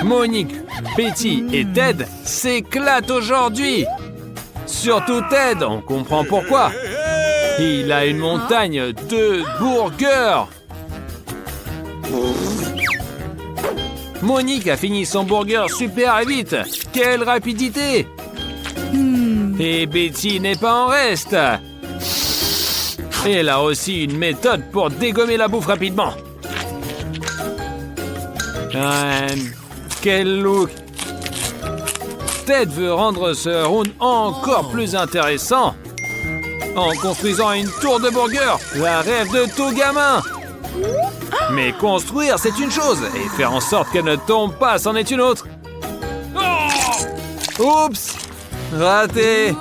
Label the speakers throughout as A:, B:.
A: Monique, Betty et Ted s'éclatent aujourd'hui. Surtout Ted, on comprend pourquoi. Il a une montagne de burgers. Monique a fini son burger super vite. Quelle rapidité! Et Betty n'est pas en reste. Elle a aussi une méthode pour dégommer la bouffe rapidement. Quel look! Ted veut rendre ce round encore plus intéressant en construisant une tour de burger, la rêve de tout gamin. Mais construire, c'est une chose, et faire en sorte qu'elle ne tombe pas, c'en est une autre. Oups! Raté!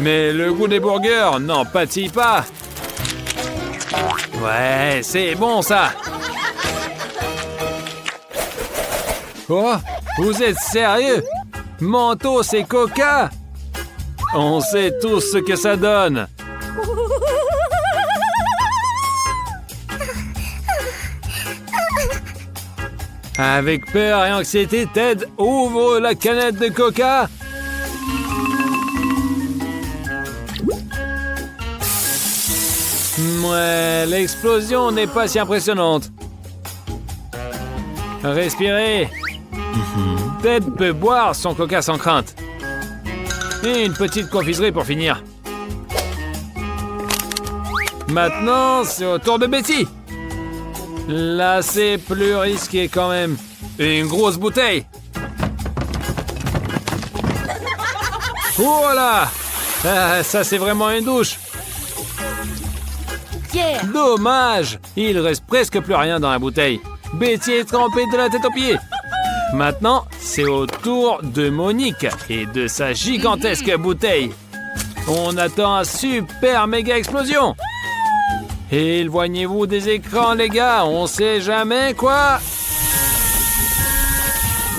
A: Mais le goût des burgers n'en pâtit pas. Ouais, c'est bon ça. Oh, vous êtes sérieux? Mentos et Coca? On sait tous ce que ça donne. Avec peur et anxiété, Ted ouvre la canette de Coca. Ouais, l'explosion n'est pas si impressionnante. Respirez. Ted peut boire son Coca sans crainte. Et une petite confiserie pour finir. Maintenant, c'est au tour de Betty. Là, c'est plus risqué quand même. Une grosse bouteille. Voilà. Ça, c'est vraiment une douche. Dommage. Il reste presque plus rien dans la bouteille. Betty est trempée de la tête aux pieds. Maintenant, c'est au tour de Monique et de sa gigantesque bouteille. On attend un super méga explosion. Éloignez-vous des écrans, les gars. On sait jamais quoi.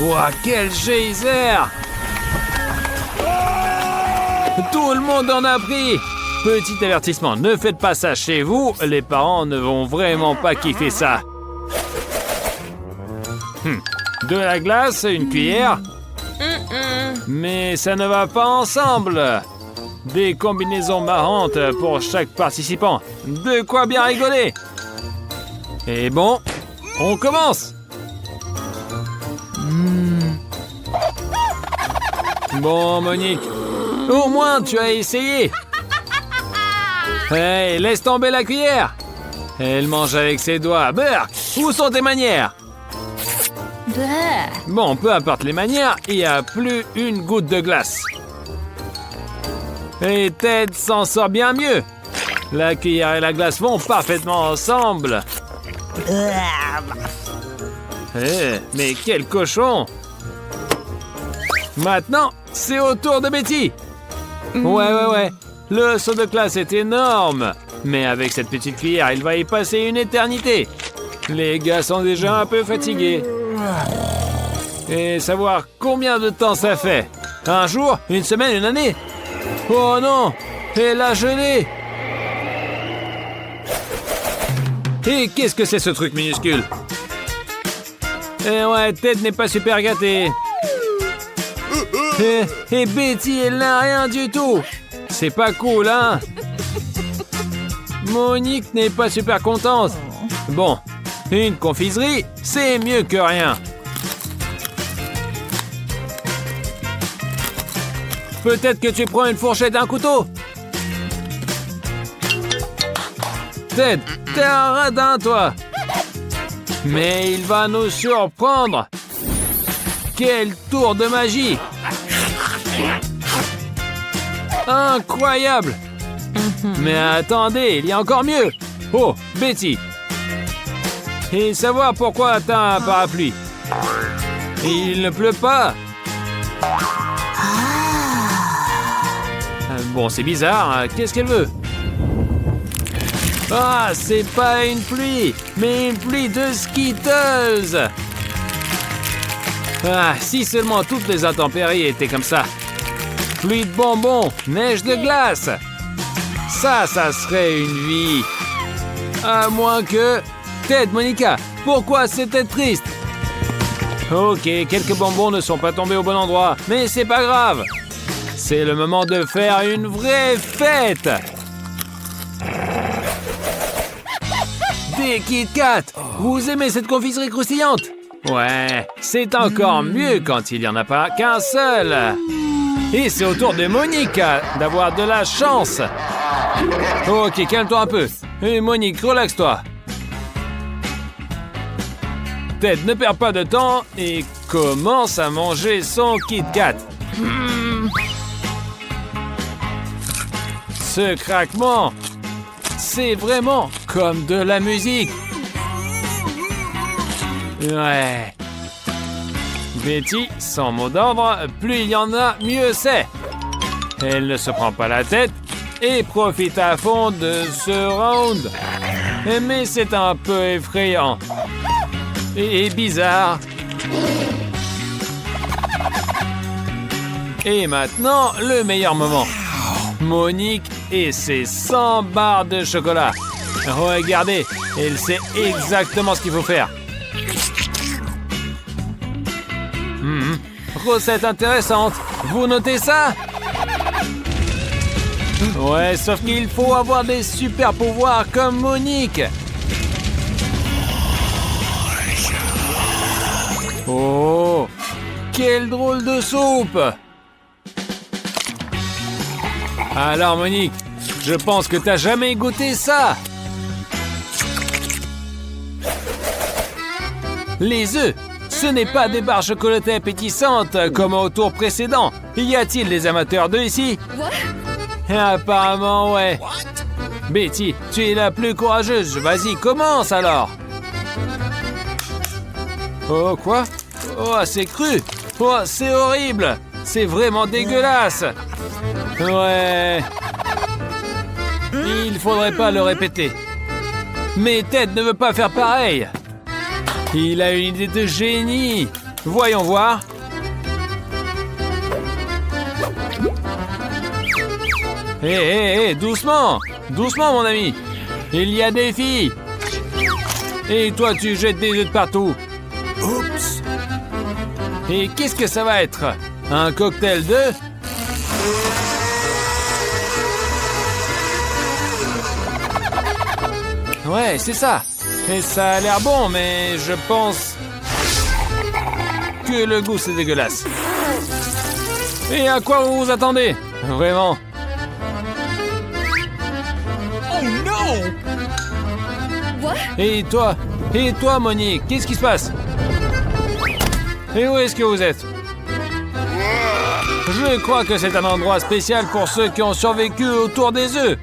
A: Ouah, quel geyser! Tout le monde en a pris. Petit avertissement, ne faites pas ça chez vous. Les parents ne vont vraiment pas kiffer ça. De la glace, une cuillère. Mais ça ne va pas ensemble. Des combinaisons marrantes pour chaque participant. De quoi bien rigoler. Et bon, on commence. Bon, Monique, au moins tu as essayé. Hey, laisse tomber la cuillère. Elle mange avec ses doigts. Burk, où sont tes manières? Bon, peu importe les manières, il n'y a plus une goutte de glace. Et Ted s'en sort bien mieux. La cuillère et la glace vont parfaitement ensemble. Mais quel cochon! Maintenant, c'est au tour de Betty. Ouais. Le saut de glace est énorme. Mais avec cette petite cuillère, il va y passer une éternité. Les gars sont déjà un peu fatigués. Et savoir combien de temps ça fait. Un jour, une semaine, une année. Oh non! Elle a gelé! Et qu'est-ce que c'est ce truc minuscule? Et ouais, Ted n'est pas super gâté. Et Betty, elle n'a rien du tout. C'est pas cool, hein? Monique n'est pas super contente. Bon, une confiserie, c'est mieux que rien. Peut-être que tu prends une fourchette et un couteau. Ted, t'es un radin, toi. Mais il va nous surprendre. Quel tour de magie. Incroyable. Mais attendez, il y a encore mieux. Oh, Betty. Et savoir pourquoi t'as un parapluie. Il ne pleut pas. Bon, c'est bizarre. Qu'est-ce qu'elle veut? Ah, c'est pas une pluie, mais une pluie de Skittles. Ah, si seulement toutes les intempéries étaient comme ça. Pluie de bonbons, neige de glace. Ça serait une vie. À moins que... Ted, Monica, pourquoi c'était triste? Ok, quelques bonbons ne sont pas tombés au bon endroit, mais c'est pas grave. C'est le moment de faire une vraie fête. Des Kit Kat! Vous aimez cette confiserie croustillante? Ouais, c'est encore mieux quand il n'y en a pas qu'un seul. Et c'est au tour de Monique d'avoir de la chance. Ok, calme-toi un peu. Et Monique, relaxe-toi. Ted, ne perds pas de temps et commence à manger son Kit Kat. Ce craquement, c'est vraiment comme de la musique. Ouais. Betty, sans mot d'ordre, plus il y en a, mieux c'est. Elle ne se prend pas la tête et profite à fond de ce round. Mais c'est un peu effrayant. Et bizarre. Et maintenant, le meilleur moment. Monique et ses 100 barres de chocolat. Regardez, elle sait exactement ce qu'il faut faire. Recette intéressante. Vous notez ça? Ouais, sauf qu'il faut avoir des super pouvoirs comme Monique. Oh, quelle drôle de soupe! Alors Monique, je pense que t'as jamais goûté ça. Les œufs, ce n'est pas des barres chocolatées appétissantes comme au tour précédent. Y a-t-il des amateurs d'œufs ici? Apparemment, ouais. Betty, tu es la plus courageuse. Vas-y, commence alors. Oh, quoi? Oh, c'est cru. Oh, c'est horrible. C'est vraiment dégueulasse. Ouais. Il faudrait pas le répéter. Mais Ted ne veut pas faire pareil. Il a une idée de génie. Voyons voir. Hé, doucement. Doucement, mon ami. Il y a des filles. Et toi, tu jettes des œufs de partout. Oups. Et qu'est-ce que ça va être? Un cocktail d'œufs? Ouais, c'est ça. Et ça a l'air bon, mais je pense que le goût, c'est dégueulasse. Et à quoi vous vous attendez? Vraiment? Oh non! Et toi, Monique, qu'est-ce qui se passe? Et où est-ce que vous êtes? Je crois que c'est un endroit spécial pour ceux qui ont survécu autour des œufs.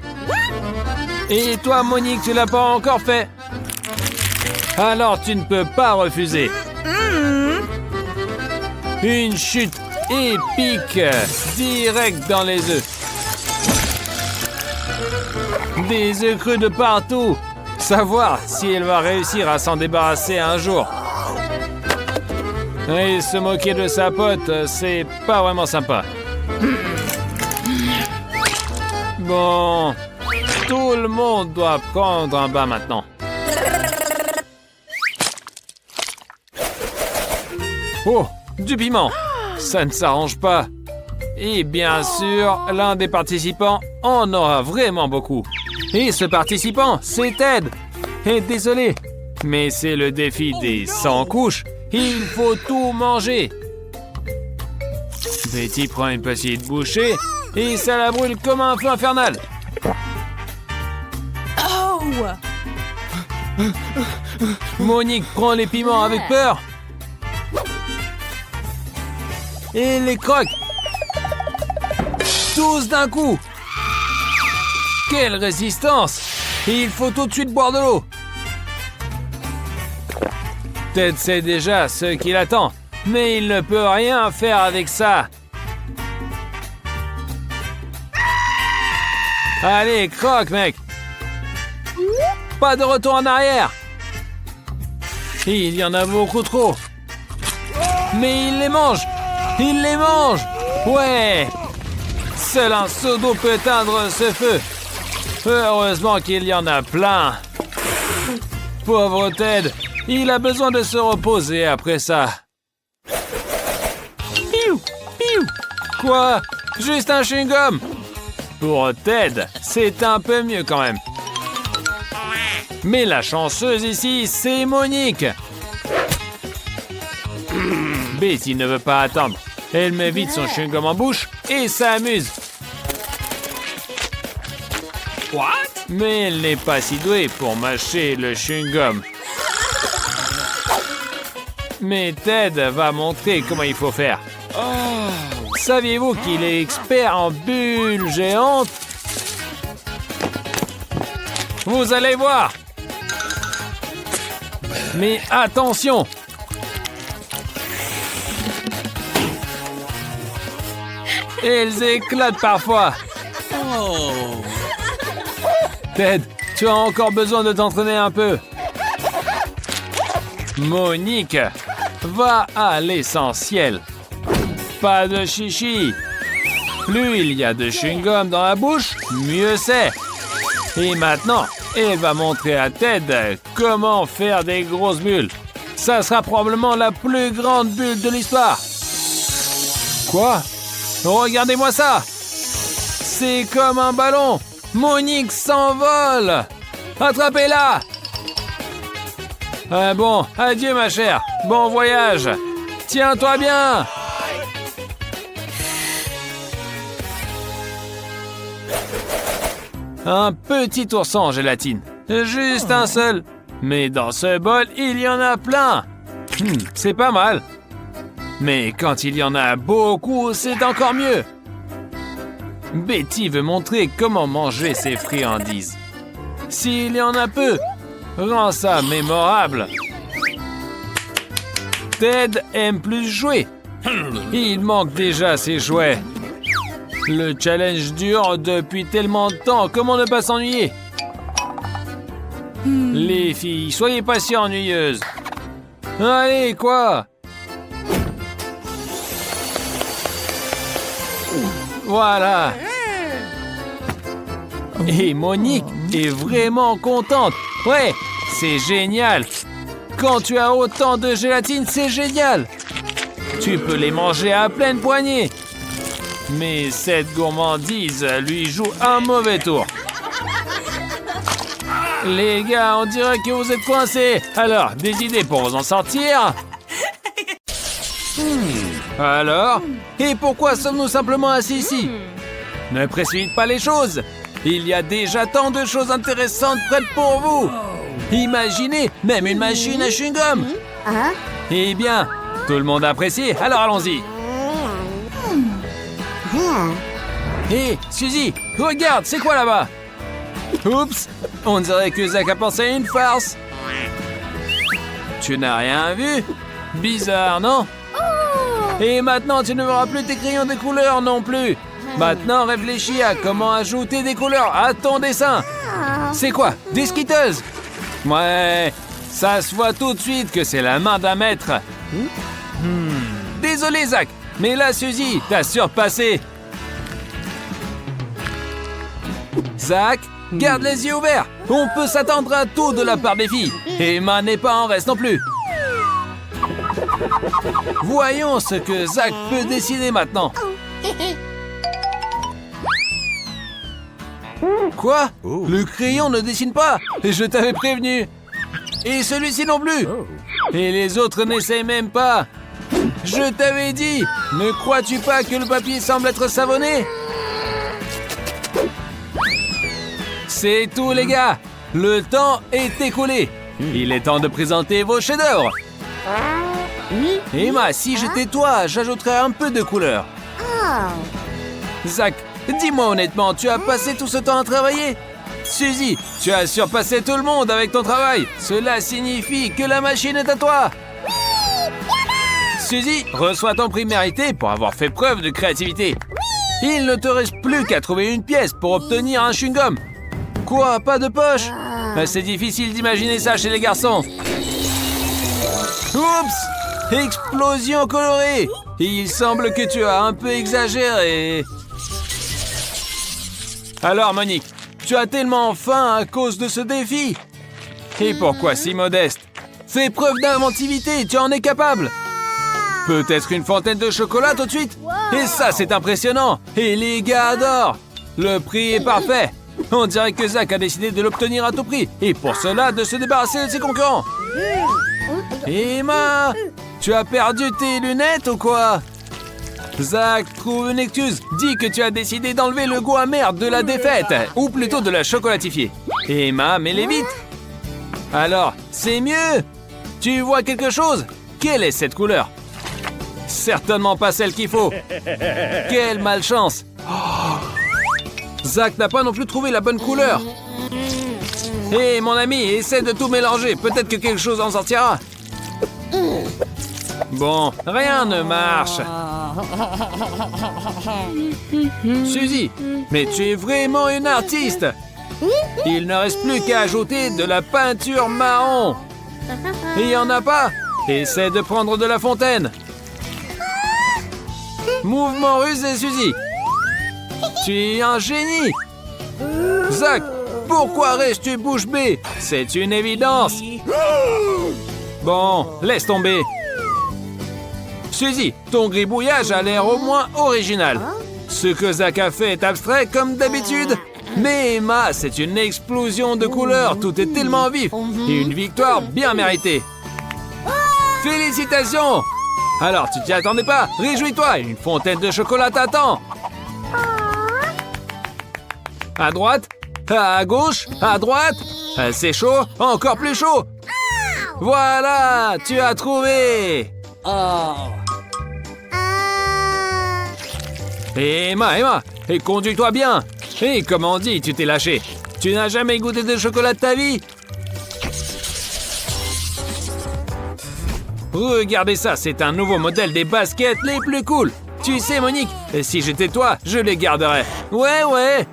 A: Et toi, Monique, tu l'as pas encore fait? Alors tu ne peux pas refuser. Une chute épique, direct dans les œufs. Des œufs crus de partout. Savoir si elle va réussir à s'en débarrasser un jour. Et se moquer de sa pote, c'est pas vraiment sympa. Bon, tout le monde doit prendre un bain maintenant. Oh, du piment! Ça ne s'arrange pas. Et bien sûr, l'un des participants en aura vraiment beaucoup. Et ce participant, c'est Ted. Et désolé, mais c'est le défi des 100 couches. Il faut tout manger. Betty prend une petite bouchée et ça la brûle comme un feu infernal. Oh! Monique prend les piments avec peur. Et les croque. Tous d'un coup. Quelle résistance! Il faut tout de suite boire de l'eau. Ted sait déjà ce qu'il attend, mais il ne peut rien faire avec ça. Allez, croque, mec. Pas de retour en arrière. Il y en a beaucoup trop. Mais il les mange. Il les mange. Ouais. Seul un seau d'eau peut éteindre ce feu. Heureusement qu'il y en a plein. Pauvre Ted, il a besoin de se reposer après ça. Quoi? Juste un chewing-gum? Pour Ted, c'est un peu mieux quand même. Mais la chanceuse ici, c'est Monique. Betty ne veut pas attendre. Elle met vite son chewing-gum en bouche et s'amuse. What? Mais elle n'est pas si douée pour mâcher le chewing-gum. Mais Ted va montrer comment il faut faire. Saviez-vous qu'il est expert en bulles géantes? Vous allez voir. Mais attention! Elles éclatent parfois. Ted, tu as encore besoin de t'entraîner un peu. Monique, va à l'essentiel. Pas de chichi. Plus il y a de chewing-gum dans la bouche, mieux c'est. Et maintenant, elle va montrer à Ted comment faire des grosses bulles. Ça sera probablement la plus grande bulle de l'histoire. Quoi? Regardez-moi ça! C'est comme un ballon! Monique s'envole! Attrapez-la! Bon, adieu ma chère. Bon voyage. Tiens-toi bien. Un petit ourson en gélatine. Juste un seul. Mais dans ce bol, il y en a plein. C'est pas mal. Mais quand il y en a beaucoup, c'est encore mieux. Betty veut montrer comment manger ses friandises. S'il y en a peu, rend ça mémorable. Ted aime plus jouer. Il manque déjà ses jouets. Le challenge dure depuis tellement de temps, comment ne pas s'ennuyer? Les filles, soyez pas si ennuyeuses. Allez, quoi? Voilà. Et Monique est vraiment contente. Ouais, c'est génial. Quand tu as autant de gélatine, c'est génial. Tu peux les manger à pleine poignée. Mais cette gourmandise lui joue un mauvais tour. Les gars, on dirait que vous êtes coincés. Alors, des idées pour vous en sortir? Alors? Et pourquoi sommes-nous simplement assis ici? Ne précipite pas les choses. Il y a déjà tant de choses intéressantes prêtes pour vous. Imaginez, même une machine à chewing-gum. Eh bien, tout le monde apprécie, alors allons-y. Hé, Suzy, regarde, c'est quoi là-bas? Oups, on dirait que Zach a pensé à une farce. Tu n'as rien vu? Bizarre, non? Et maintenant, tu ne verras plus tes crayons de couleur non plus. Maintenant, réfléchis à comment ajouter des couleurs à ton dessin. C'est quoi? Des Skittles? Ouais, ça se voit tout de suite que c'est la main d'un maître. Désolé, Zach, mais là, Suzy, t'as surpassé. Zach, garde les yeux ouverts. On peut s'attendre à tout de la part des filles. Et Emma n'est pas en reste non plus. Voyons ce que Zach peut dessiner maintenant. Quoi? Le crayon ne dessine pas. Je t'avais prévenu. Et celui-ci non plus. Et les autres n'essayent même pas. Je t'avais dit. Ne crois-tu pas que le papier semble être savonné? C'est tout les gars. Le temps est écoulé. Il est temps de présenter vos chefs-d'œuvre. Emma, si j'étais toi, j'ajouterais un peu de couleur. Zach, dis-moi honnêtement, tu as passé tout ce temps à travailler? Suzy, tu as surpassé tout le monde avec ton travail. Cela signifie que la machine est à toi. Suzy, reçois ton prix mérité pour avoir fait preuve de créativité. Il ne te reste plus qu'à trouver une pièce pour obtenir un chewing-gum. Quoi, pas de poche? C'est difficile d'imaginer ça chez les garçons. Oups! Explosion colorée! Il semble que tu as un peu exagéré. Alors, Monique, tu as tellement faim à cause de ce défi? Et pourquoi si modeste? Fais preuve d'inventivité, tu en es capable! Peut-être une fontaine de chocolat tout de suite? Et ça, c'est impressionnant! Et les gars adorent! Le prix est parfait! On dirait que Zach a décidé de l'obtenir à tout prix, et pour cela, de se débarrasser de ses concurrents. Emma, tu as perdu tes lunettes ou quoi? Zach, trouve une excuse. Dis que tu as décidé d'enlever le goût amer de la défaite, ou plutôt de la chocolatifier. Emma, mets-les vite. Alors, c'est mieux? Tu vois quelque chose? Quelle est cette couleur? Certainement pas celle qu'il faut. Quelle malchance! Oh. Zach n'a pas non plus trouvé la bonne couleur. Hé, mon ami, essaie de tout mélanger. Peut-être que quelque chose en sortira. Bon, rien ne marche. Suzy, mais tu es vraiment une artiste. Il ne reste plus qu'à ajouter de la peinture marron. Il n'y en a pas? Essaie de prendre de la fontaine. Mouvement rusé, Suzy. Tu es un génie. Zach, pourquoi restes-tu bouche bée? C'est une évidence. Bon, laisse tomber. Suzy, ton gribouillage a l'air au moins original. Ce que Zach a fait est abstrait comme d'habitude. Mais Emma, c'est une explosion de couleurs. Tout est tellement vif. Et une victoire bien méritée. Félicitations! Alors, tu t'y attendais pas? Réjouis-toi, une fontaine de chocolat t'attend. À droite, à gauche, à droite. C'est chaud, encore plus chaud. Voilà, tu as trouvé. Emma, et conduis-toi bien. Et comme on dit, tu t'es lâché. Tu n'as jamais goûté de chocolat de ta vie? Regardez ça, c'est un nouveau modèle des baskets les plus cool. Tu sais, Monique, si j'étais toi, je les garderais. Ouais.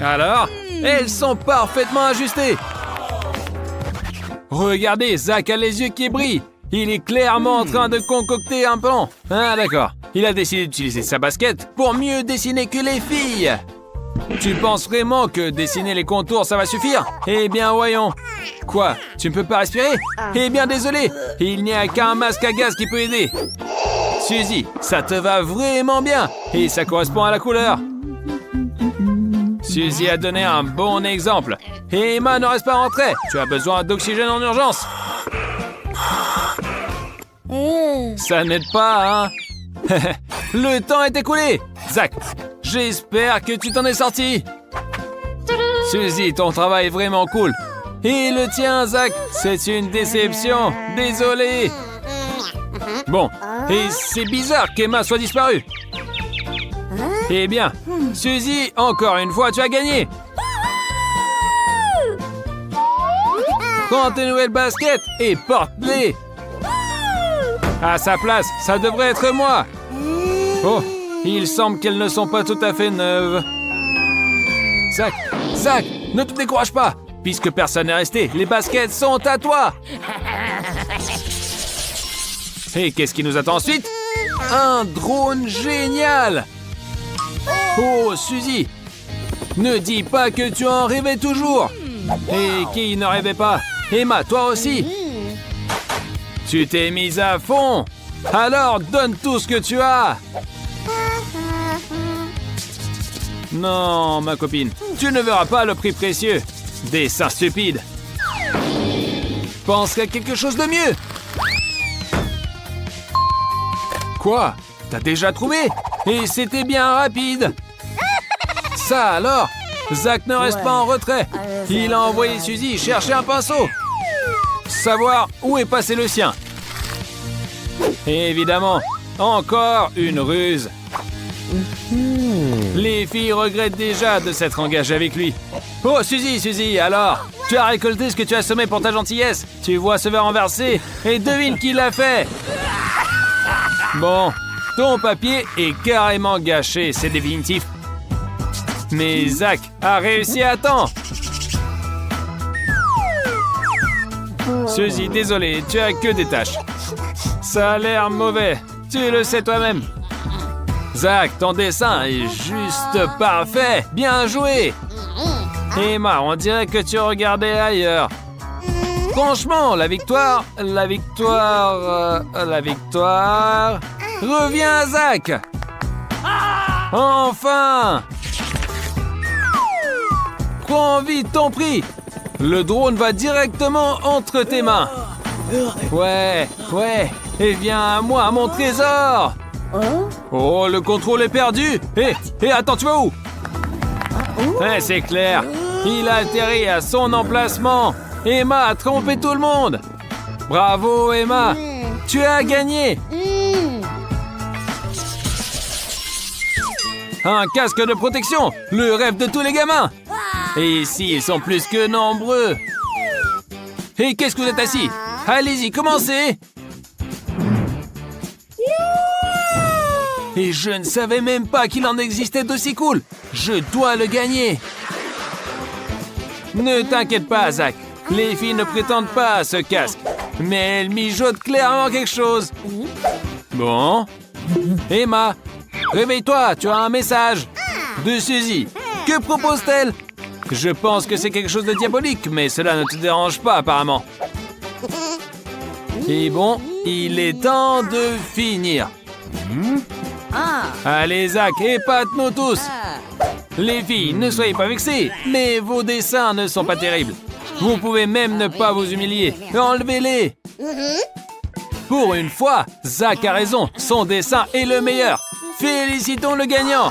A: Alors, elles sont parfaitement ajustées. Regardez, Zach a les yeux qui brillent. Il est clairement en train de concocter un plan. Ah, d'accord. Il a décidé d'utiliser sa basket pour mieux dessiner que les filles. Tu penses vraiment que dessiner les contours, ça va suffire? Eh bien, voyons. Quoi? Tu ne peux pas respirer? Eh bien, désolé. Il n'y a qu'un masque à gaz qui peut aider. Suzy, ça te va vraiment bien. Et ça correspond à la couleur. Suzy a donné un bon exemple. Et Emma, ne reste pas rentrée. Tu as besoin d'oxygène en urgence. Ça n'aide pas, hein? Le temps est écoulé. Zach, j'espère que tu t'en es sorti. Suzy, ton travail est vraiment cool. Et le tien, Zach, c'est une déception. Désolé. Bon, et c'est bizarre qu'Emma soit disparue. Eh bien, Suzy, encore une fois, tu as gagné. Prends tes nouvelles baskets et porte-les. À sa place, ça devrait être moi. Oh, il semble qu'elles ne sont pas tout à fait neuves. Zach, ne te décourage pas. Puisque personne n'est resté, les baskets sont à toi. Et qu'est-ce qui nous attend ensuite? Un drone génial. Oh, Suzy, ne dis pas que tu en rêvais toujours. Et qui ne rêvait pas? Emma, toi aussi. Tu t'es mise à fond. Alors, donne tout ce que tu as. Non, ma copine, tu ne verras pas le prix précieux. Dessin stupide. Pense à quelque chose de mieux. Quoi? T'as déjà trouvé? Et c'était bien rapide. Ça alors? Zach ne reste pas en retrait. Il a envoyé Suzy chercher un pinceau. Savoir où est passé le sien. Évidemment, encore une ruse. Les filles regrettent déjà de s'être engagées avec lui. Oh, Suzy, alors? Tu as récolté ce que tu as semé pour ta gentillesse. Tu vois ce verre renversé et devine qui l'a fait. Bon, ton papier est carrément gâché, c'est définitif. Mais Zach a réussi à temps. Suzy, désolé, tu as que des taches. Ça a l'air mauvais, tu le sais toi-même. Zach, ton dessin est juste parfait. Bien joué. Emma, on dirait que tu regardais ailleurs. Franchement, la victoire... Reviens à Zach. Enfin. Prends vite ton prix. Le drone va directement entre tes mains. Ouais. Et viens à moi, mon trésor. Oh, le contrôle est perdu. Hé, attends, tu vas où? C'est clair. Il a atterri à son emplacement. Emma a trompé tout le monde. Bravo, Emma. Tu as gagné. Un casque de protection. Le rêve de tous les gamins. Et ici, ils sont plus que nombreux. Et qu'est-ce que vous êtes assis? Allez-y, commencez. Et je ne savais même pas qu'il en existait d'aussi cool. Je dois le gagner. Ne t'inquiète pas, Zach. Les filles ne prétendent pas à ce casque. Mais elles mijotent clairement quelque chose. Bon. Emma, réveille-toi, tu as un message. De Suzy. Que propose-t-elle? Je pense que c'est quelque chose de diabolique, mais cela ne te dérange pas apparemment. Et bon, il est temps de finir. Allez Zach, épate-nous tous. Les filles, ne soyez pas vexées, mais vos dessins ne sont pas terribles. Vous pouvez même ne pas vous humilier. Enlevez-les. Pour une fois, Zach a raison, son dessin est le meilleur. Félicitons le gagnant.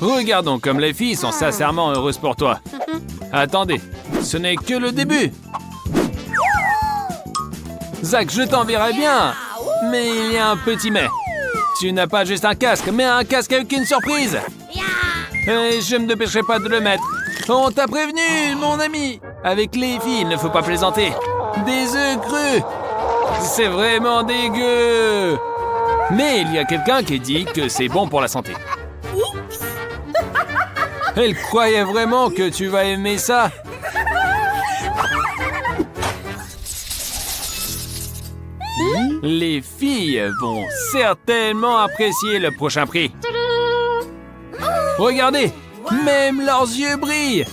A: Regardons comme les filles sont sincèrement heureuses pour toi. Attendez, ce n'est que le début. Zach, je t'enverrai bien. Mais il y a un petit mais. Tu n'as pas juste un casque, mais un casque avec une surprise. Et je ne me dépêcherai pas de le mettre. On t'a prévenu, mon ami. Avec les filles, il ne faut pas plaisanter. Des œufs crus. C'est vraiment dégueu. Mais il y a quelqu'un qui dit que c'est bon pour la santé. Elle croyait vraiment que tu vas aimer ça. Les filles vont certainement apprécier le prochain prix. Regardez, même leurs yeux brillent.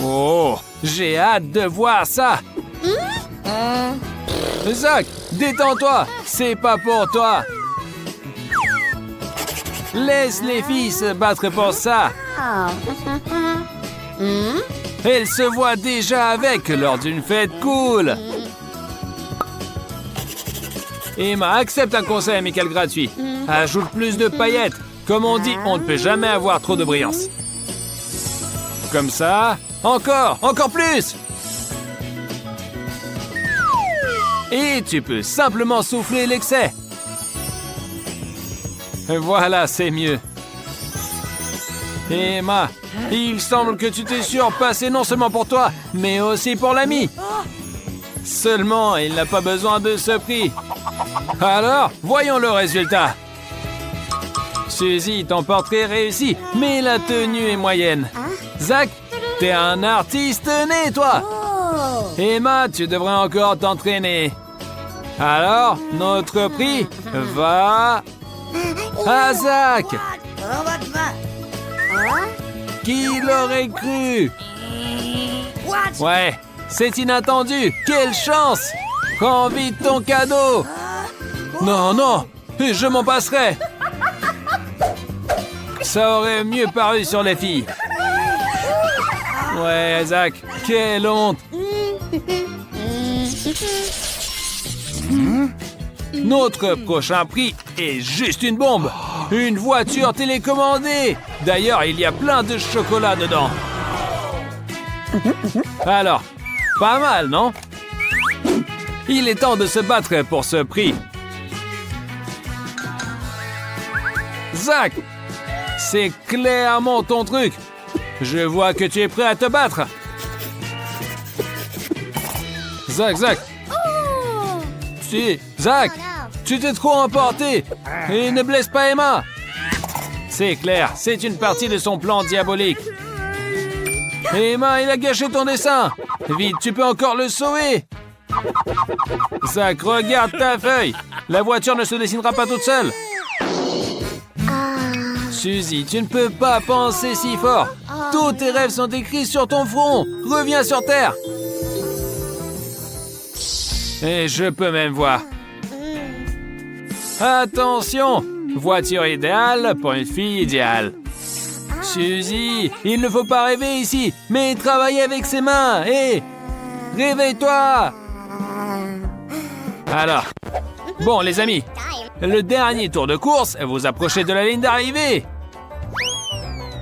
A: Oh, j'ai hâte de voir ça. Zach, détends-toi, c'est pas pour toi. Laisse les filles se battre pour ça. Elles se voient déjà avec lors d'une fête cool. Emma, accepte un conseil amical gratuit. Ajoute plus de paillettes. Comme on dit, on ne peut jamais avoir trop de brillance. Comme ça. Encore plus. Et tu peux simplement souffler l'excès. Voilà, c'est mieux. Emma, il semble que tu t'es surpassé non seulement pour toi, mais aussi pour l'ami. Seulement, il n'a pas besoin de ce prix. Alors, voyons le résultat. Suzy, ton portrait réussi, mais la tenue est moyenne. Zach, t'es un artiste né, toi. Emma, tu devrais encore t'entraîner. Alors, notre prix va à Zach. Qui l'aurait cru? Ouais, c'est inattendu. Quelle chance! Prends vite ton cadeau. Non, je m'en passerai. Ça aurait mieux paru sur les filles. Ouais, Zach, quelle honte. Notre prochain prix est juste une bombe. Une voiture télécommandée. D'ailleurs, il y a plein de chocolat dedans. Alors, pas mal, non? Il est temps de se battre pour ce prix. Zach, c'est clairement ton truc. Je vois que tu es prêt à te battre. Zach. Zach, tu t'es trop emporté. Et ne blesse pas Emma. C'est clair, c'est une partie de son plan diabolique. Emma, il a gâché ton dessin. Vite, tu peux encore le sauver. Zach, regarde ta feuille. La voiture ne se dessinera pas toute seule. Suzy, tu ne peux pas penser si fort. Tous tes rêves sont écrits sur ton front. Reviens sur Terre. Et je peux même voir. Attention, voiture idéale pour une fille idéale. Suzy, il ne faut pas rêver ici, mais travailler avec ses mains. Hé, réveille-toi. Alors, bon les amis, le dernier tour de course, vous approchez de la ligne d'arrivée.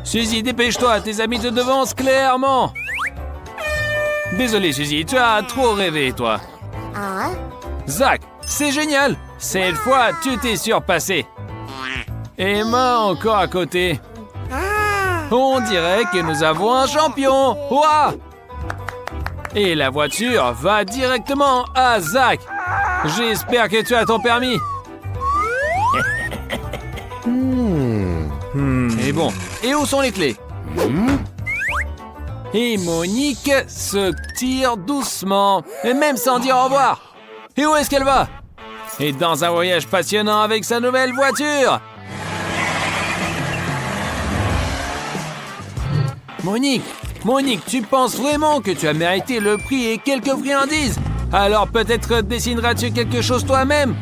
A: Suzy, dépêche-toi, tes amis te devancent clairement. Désolé Suzy, tu as trop rêvé toi. Zach, c'est génial. Cette fois, tu t'es surpassé. Emma encore à côté. On dirait que nous avons un champion. Ouah! Et la voiture va directement à Zach. J'espère que tu as ton permis. Et bon, et où sont les clés? Et Monique se tire doucement, et même sans dire au revoir. Et où est-ce qu'elle va? Et dans un voyage passionnant avec sa nouvelle voiture. Monique, tu penses vraiment que tu as mérité le prix et quelques friandises? Alors peut-être dessineras-tu quelque chose toi-même?